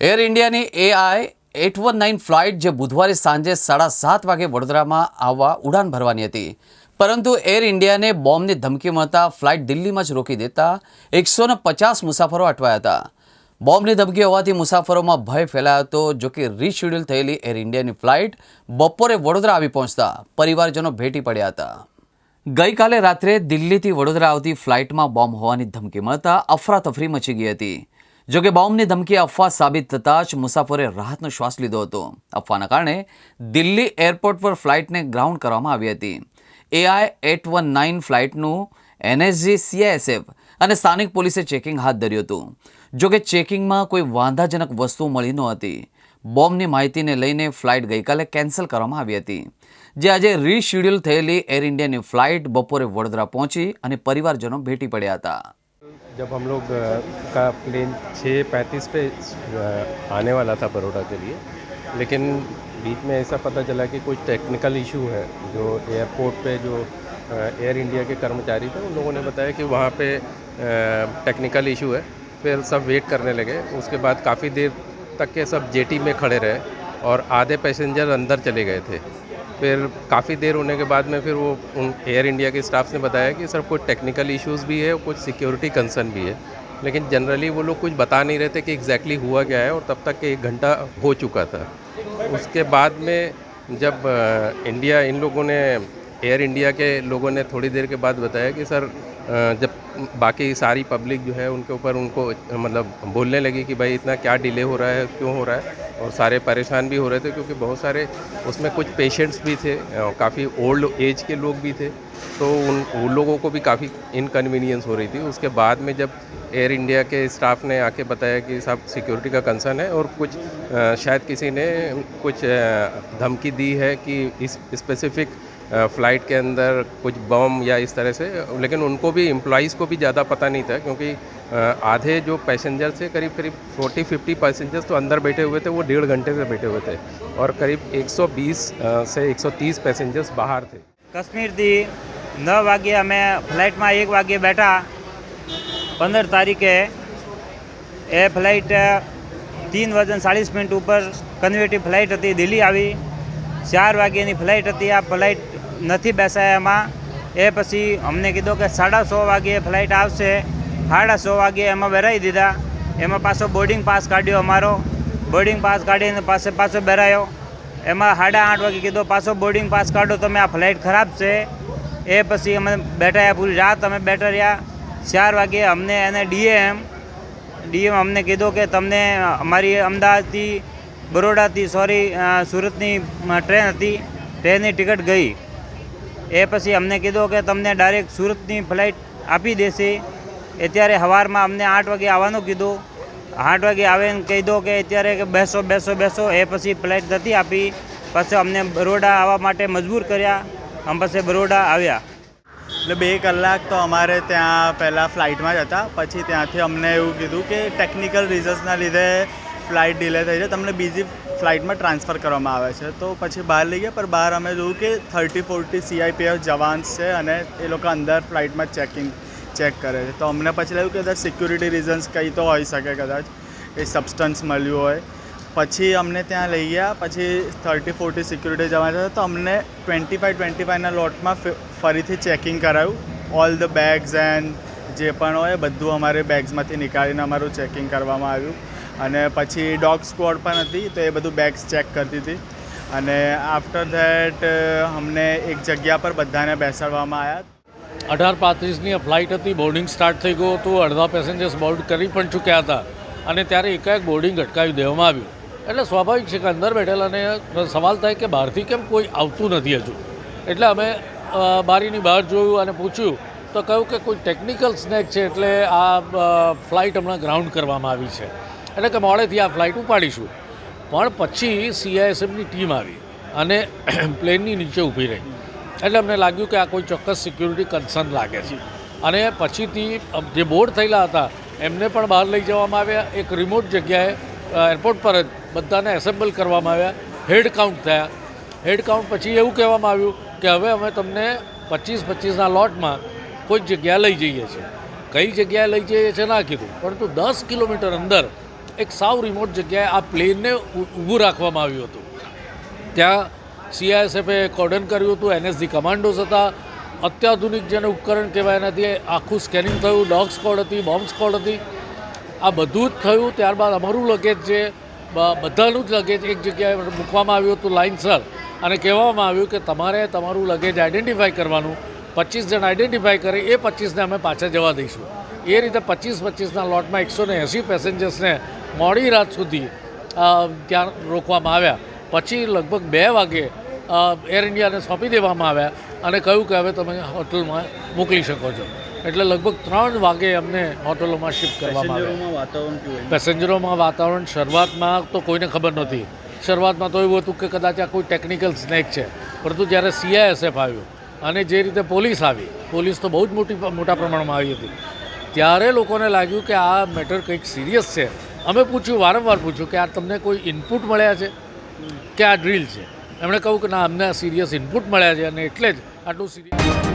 Air ઇન્ડિયાની AI-819 flight જે બુધવારે સાંજે 7:30 વાગે વડોદરામાં આવવા ઉડાન ભરવાની હતી, પરંતુ એર ઇન્ડિયાને બોમ્બની ધમકી મળતા ફ્લાઇટ દિલ્હીમાં જ રોકી દેતા 150 મુસાફરો અટવાયા હતા. બોમ્બની ધમકી હોવાથી મુસાફરોમાં ભય ફેલાયો હતો. જોકે રીશેડ્યુલ થયેલી એર ઇન્ડિયાની ફ્લાઇટ બપોરે વડોદરા આવી પહોંચતા પરિવારજનો ભેટી પડ્યા હતા. ગઈકાલે રાત્રે દિલ્હીથી વડોદરા આવતી ફ્લાઇટમાં બોમ્બ હોવાની ધમકી મળતા અફરાતફરી મચી ગઈ હતી. જોકે બોમ્બની ધમકી અફવા સાબિત થતાં જ મુસાફરોએ રાહતનો શ્વાસ લીધો હતો. અફવાના કારણે દિલ્હી એરપોર્ટ પર ફ્લાઇટને ગ્રાઉન્ડ કરવામાં આવી હતી. AI-819 ફ્લાઇટનું NSG, CISF અને સ્થાનિક પોલીસે ચેકિંગ હાથ ધર્યું હતું. જોકે ચેકિંગમાં કોઈ વાંધાજનક વસ્તુ મળી નહોતી. બોમ્બની માહિતીને લઈને ફ્લાઇટ ગઈકાલે કેન્સલ કરવામાં આવી હતી, જે આજે રીશેડ્યુલ થયેલી એર ઇન્ડિયાની ફ્લાઇટ બપોરે વડોદરા પહોંચી અને પરિવારજનો ભેટી પડ્યા હતા. जब हम लोग का प्लेन 6:35 पे आने वाला था बड़ौदा के लिए, लेकिन बीच में ऐसा पता चला कि कुछ टेक्निकल इशू है. जो एयरपोर्ट पे जो एयर इंडिया के कर्मचारी थे उन लोगों ने बताया कि वहाँ पे टेक्निकल इशू है. फिर सब वेट करने लगे. उसके बाद काफ़ी देर तक के सब जेटी में खड़े रहे और आधे पैसेंजर अंदर चले गए थे. फिर काफ़ी देर होने के बाद में फिर वो उन एयर इंडिया के स्टाफ ने बताया कि सर कुछ टेक्निकल इश्यूज़ भी है और कुछ सिक्योरिटी कंसर्न भी है. लेकिन जनरली वो लोग कुछ बता नहीं रहे थे कि एग्जैक्टली हुआ क्या है, और तब तक 1 घंटा हो चुका था. उसके बाद में जब इंडिया इन लोगों ने एयर इंडिया के लोगों ने थोड़ी देर के बाद बताया कि सर जब बाकी सारी पब्लिक जो है उनके ऊपर उनको मतलब बोलने लगी कि भाई इतना क्या डिले हो रहा है, क्यों हो रहा है, और सारे परेशान भी हो रहे थे क्योंकि बहुत सारे उसमें कुछ पेशेंट्स भी थे, काफ़ी ओल्ड एज के लोग भी थे. तो उन लोगों को भी काफ़ी इनकन्वीनियंस हो रही थी. उसके बाद में जब एयर इंडिया के स्टाफ ने आके बताया कि साहब सिक्योरिटी का कंसर्न है और कुछ शायद किसी ने कुछ धमकी दी है कि इस स्पेसिफिक फ़्लाइट के अंदर कुछ बम या इस तरह से. लेकिन उनको भी एम्प्लॉइज़ को भी ज़्यादा पता नहीं था क्योंकि आधे जो पैसेंजर थे करीब 40-50 पैसेंजर्स तो अंदर बैठे हुए थे, वो 1.5 घंटे से बैठे हुए थे, और करीब 120 से 130 पैसेंजर्स बाहर थे. કાશ્મીરથી 9 વાગે અમે ફ્લાઇટમાં 1 વાગે બેઠા 15 તારીખે. એ ફ્લાઇટ 3:40 ઉપર કન્વેટિવ ફ્લાઇટ હતી, દિલ્હી આવી. 4 વાગ્યાની ફ્લાઇટ હતી. આ ફ્લાઇટ નથી બેસાયા એમાં. એ પછી અમને કીધું કે 6:30 વાગ્યે ફ્લાઇટ આવશે. 6:30 વાગ્યે એમાં બેરાવી દીધા. એમાં પાછો બોર્ડિંગ પાસ કાઢ્યો અમારો. બોર્ડિંગ પાસ કાઢીને પાછો બેરાયો. એમાં 8:30 વાગે કીધું પાછો બોર્ડિંગ પાસ કાઢો, તમે આ ફ્લાઇટ ખરાબ છે. એ પછી અમે બેઠા, પૂરી રાત અમે બેઠા રહ્યા. 4 વાગે અમને એને ડીએમ અમને કીધું કે તમને અમારી અમદાવાદથી બરોડાથી સુરતની ટ્રેન હતી, ટ્રેનની ટિકિટ ગઈ. એ પછી અમને કીધું કે તમને ડાયરેક્ટ સુરતની ફ્લાઇટ આપી દેશે. અત્યારે સવારમાં અમને 8 વાગે આવવાનું કીધું. 8 વાગે આવીને કીધું કે અત્યારે કે બેસો. એ પછી ફ્લાઇટ નથી આપી. પછી અમને બરોડા આવવા માટે મજબૂર કર્યા. અમે પછી બરોડા આવ્યા. એટલે 2 કલાક તો અમારે ત્યાં પહેલાં ફ્લાઇટમાં જ હતા. પછી ત્યાંથી અમને એવું કીધું કે ટેકનિકલ રીઝન્સના લીધે ફ્લાઇટ ડિલે થઈ છે, તમને બીજી ફ્લાઇટમાં ટ્રાન્સફર કરવામાં આવે છે. તો પછી બહાર લઈ ગયા, પણ બહાર અમે જોયું કે 30-40 CIPF જવાન્સ છે અને એ લોકો અંદર ફ્લાઇટમાં ચેક કરે છે. તો અમને પછી લાગ્યું કે કદાચ સિક્યુરિટી રીઝન્સ કંઈ તો હોઈ શકે, કદાચ એ સબસ્ટન્સ મળ્યું હોય. પછી અમને ત્યાં લઈ ગયા. પછી 30-40 સિક્યુરિટી જવાન છે, તો અમને 25-25ના લોટમાં ફરીથી ચેકિંગ કરાયું. ઓલ ધ બેગ્સ એન્ડ જે પણ હોય બધું અમારે બેગ્સમાંથી નીકાળીને અમારું ચેકિંગ કરવામાં આવ્યું. અને પછી ડોગ સ્ક્વોડ પણ હતી, તો એ બધું બેગ્સ ચેક કરતી હતી. અને આફ્ટર ધેટ અમને એક જગ્યા પર બધાને બેસાડવામાં આવ્યા. 18:35ની ફ્લાઇટ હતી. બોર્ડિંગ સ્ટાર્ટ થઈ ગયું હતું. અડધા પેસેન્જર્સ બોર્ડ કરી પણ ચૂક્યા હતા અને ત્યારે એકાએક બોર્ડિંગ અટકાવી દેવામાં આવ્યું. એટલે સ્વાભાવિક છે કે અંદર બેઠેલાને સવાલ થાય કે બહારથી કેમ કોઈ આવતું નથી હજુ. એટલે અમે બારીની બહાર જોયું અને પૂછ્યું તો કહ્યું કે કોઈ ટેકનિકલ સ્નેક છે, એટલે આ ફ્લાઇટ હમણાં ગ્રાઉન્ડ કરવામાં આવી છે, એટલે કે મોડેથી આ ફ્લાઇટ ઉપાડીશું. પણ પછી CISFની ટીમ આવી અને પ્લેનની નીચે ઊભી રહી. એટલે અમને લાગ્યું કે આ કોઈ ચોક્કસ સિક્યુરિટી કન્સર્ન લાગે છે. અને પછીથી જે બોર્ડ થયેલા હતા એમને પણ બહાર લઈ જવામાં આવ્યા. એક રિમોટ જગ્યાએ એરપોર્ટ પર જ બધાને એસેમ્બલ કરવામાં આવ્યા. હેડ કાઉન્ટ થયા. હેડ કાઉન્ટ પછી એવું કહેવામાં આવ્યું કે હવે અમે તમને 25-25ના લોટમાં કોઈક જગ્યાએ લઈ જઈએ છીએ. કઈ જગ્યાએ લઈ જઈએ છીએ ના કીધું, પરંતુ 10 કિલોમીટર અંદર એક સાવ રિમોટ જગ્યાએ આ પ્લેનને ઊભું રાખવામાં આવ્યું હતું. ત્યાં CISFએ કોર્ડન કર્યું હતું, NSG કમાન્ડોઝ હતા, અત્યાધુનિક જેને ઉપકરણ કહેવાય એનાથી આખું સ્કેનિંગ થયું, ડોગ સ્ક્વોડ હતી, બોમ્બ સ્ક્વોડ હતી, આ બધું જ થયું. ત્યારબાદ અમારું લગેજ જે બધાનું જ લગેજ એક જગ્યાએ મૂકવામાં આવ્યું હતું લાઇનસર, અને કહેવામાં આવ્યું કે તમારે તમારું લગેજ આઈડેન્ટિફાઈ કરવાનું, 25 જણ આઈડેન્ટિફાઈ કરે એ 25ને અમે પાછા જવા દઈશું. એ રીતે 25-25ના લોટમાં 180 પેસેન્જર્સને મોડી રાત સુધી ત્યાં રોકવામાં આવ્યા. પછી લગભગ 2 વાગે એર ઇન્ડિયાને સોંપી દેવામાં આવ્યા અને કહ્યું કે હવે તમે હોટલમાં મોકલી શકો છો. એટલે લગભગ 3 વાગે અમને હોટલોમાં શિફ્ટ કરવામાં આવ્યા. પેસેન્જરોમાં વાતાવરણ શરૂઆતમાં તો કોઈને ખબર નહોતી. શરૂઆતમાં તો એવું હતું કે કદાચ આ કોઈ ટેકનિકલ સ્નેક છે, પરંતુ જ્યારે CISF આવ્યું અને જે રીતે પોલીસ આવી, પોલીસ તો બહુ જ મોટા પ્રમાણમાં આવી હતી, ત્યારે લોકોને લાગ્યું કે આ મેટર કંઈક સિરિયસ છે. અમે પૂછ્યું, વારંવાર પૂછ્યું કે આ તમને કોઈ ઇનપુટ મળ્યા છે કે આ ડ્રીલ છે? એમણે કહ્યું કે ના, અમને સિરિયસ ઇનપુટ મળ્યા છે અને એટલે જ આટલું સિરિયસ